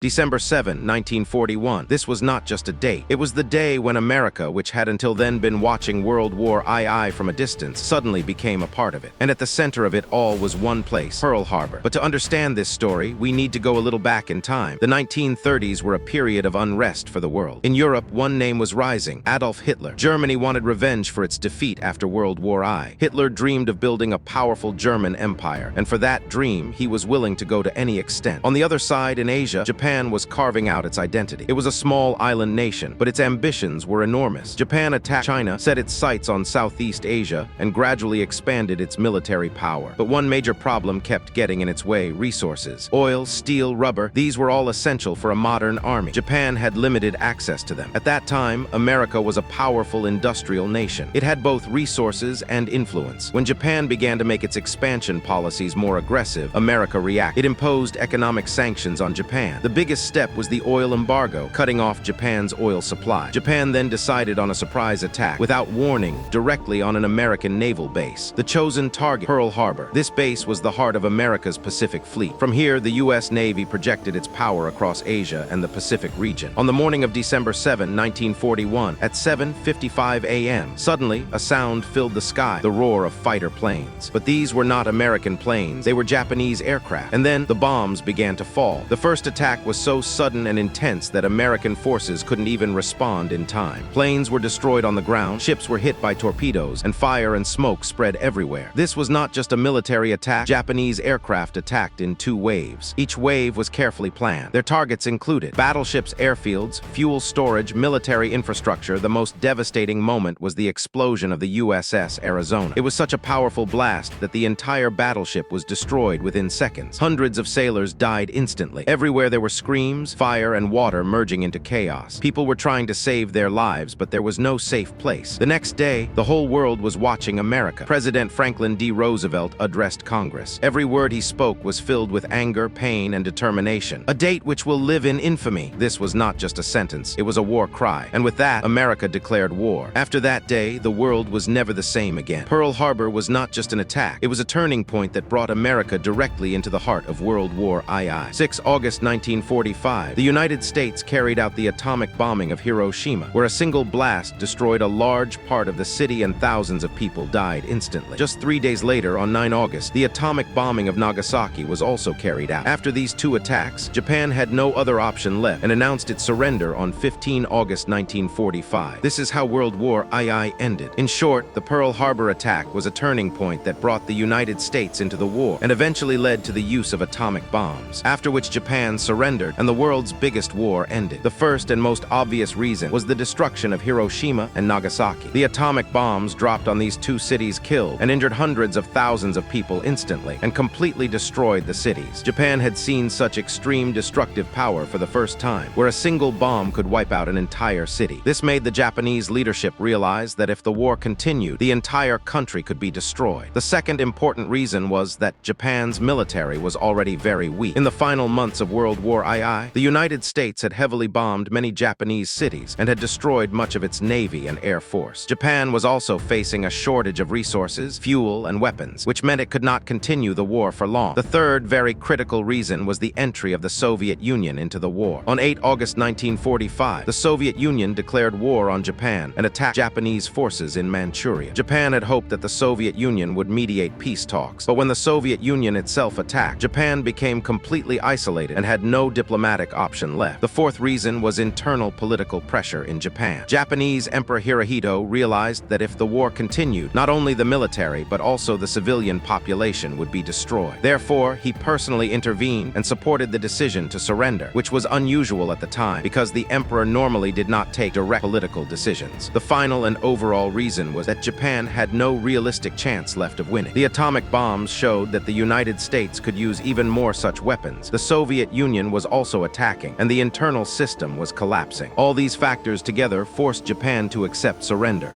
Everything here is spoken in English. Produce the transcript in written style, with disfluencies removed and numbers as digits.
December 7, 1941. This was not just a date. It was the day when America, which had until then been watching World War II from a distance, suddenly became a part of it. And at the center of it all was one place, Pearl Harbor. But to understand this story, we need to go a little back in time. The 1930s were a period of unrest for the world. In Europe, one name was rising: Adolf Hitler. Germany wanted revenge for its defeat after World War I. Hitler dreamed of building a powerful German empire, and for that dream, he was willing to go to any extent. On the other side, in Asia, Japan was carving out its identity. It was a small island nation, but its ambitions were enormous. Japan attacked China, set its sights on Southeast Asia, and gradually expanded its military power. But one major problem kept getting in its way: resources. Oil, steel, rubber, these were all essential for a modern army. Japan had limited access to them. At that time, America was a powerful industrial nation. It had both resources and influence. When Japan began to make its expansion policies more aggressive, America reacted. It imposed economic sanctions on Japan. The biggest step was the oil embargo, cutting off Japan's oil supply. Japan then decided on a surprise attack, without warning, directly on an American naval base. The chosen target, Pearl Harbor. This base was the heart of America's Pacific Fleet. From here, the U.S. Navy projected its power across Asia and the Pacific region. On the morning of December 7, 1941, at 7:55 a.m., suddenly, a sound filled the sky: the roar of fighter planes. But these were not American planes. They were Japanese aircraft. And then the bombs began to fall. The first attack was so sudden and intense that American forces couldn't even respond in time. Planes were destroyed on the ground, ships were hit by torpedoes, and fire and smoke spread everywhere. This was not just a military attack. Japanese aircraft attacked in two waves. Each wave was carefully planned. Their targets included battleships, airfields, fuel storage, military infrastructure. The most devastating moment was the explosion of the USS Arizona. It was such a powerful blast that the entire battleship was destroyed within seconds. Hundreds of sailors died instantly. Everywhere there were screams, fire, and water merging into chaos. People were trying to save their lives, but there was no safe place. The next day, the whole world was watching America. President Franklin D. Roosevelt addressed Congress. Every word he spoke was filled with anger, pain, and determination. A date which will live in infamy. This was not just a sentence, it was a war cry. And with that, America declared war. After that day, the world was never the same again. Pearl Harbor was not just an attack. It was a turning point that brought America directly into the heart of World War II. 6 August 1945, the United States carried out the atomic bombing of Hiroshima, where a single blast destroyed a large part of the city and thousands of people died instantly. Just 3 days later, on 9 August, the atomic bombing of Nagasaki was also carried out. After these two attacks, Japan had no other option left and announced its surrender on 15 August 1945. This is how World War II ended. In short, the Pearl Harbor attack was a turning point that brought the United States into the war and eventually led to the use of atomic bombs, after which Japan surrendered and the world's biggest war ended. The first and most obvious reason was the destruction of Hiroshima and Nagasaki. The atomic bombs dropped on these two cities killed and injured hundreds of thousands of people instantly and completely destroyed the cities. Japan had seen such extreme destructive power for the first time, where a single bomb could wipe out an entire city. This made the Japanese leadership realize that if the war continued, the entire country could be destroyed. The second important reason was that Japan's military was already very weak. In the final months of World War II, the United States had heavily bombed many Japanese cities and had destroyed much of its navy and air force. Japan was also facing a shortage of resources, fuel, and weapons, which meant it could not continue the war for long. The third very critical reason was the entry of the Soviet Union into the war. On 8 August 1945, the Soviet Union declared war on Japan and attacked Japanese forces in Manchuria. Japan had hoped that the Soviet Union would mediate peace talks, but when the Soviet Union itself attacked, Japan became completely isolated and had no diplomatic option left. The fourth reason was internal political pressure in Japan. Japanese Emperor Hirohito realized that if the war continued, not only the military but also the civilian population would be destroyed. Therefore, he personally intervened and supported the decision to surrender, which was unusual at the time because the emperor normally did not take direct political decisions. The final and overall reason was that Japan had no realistic chance left of winning. The atomic bombs showed that the United States could use even more such weapons. The Soviet Union was also attacking, and the internal system was collapsing. All these factors together forced Japan to accept surrender.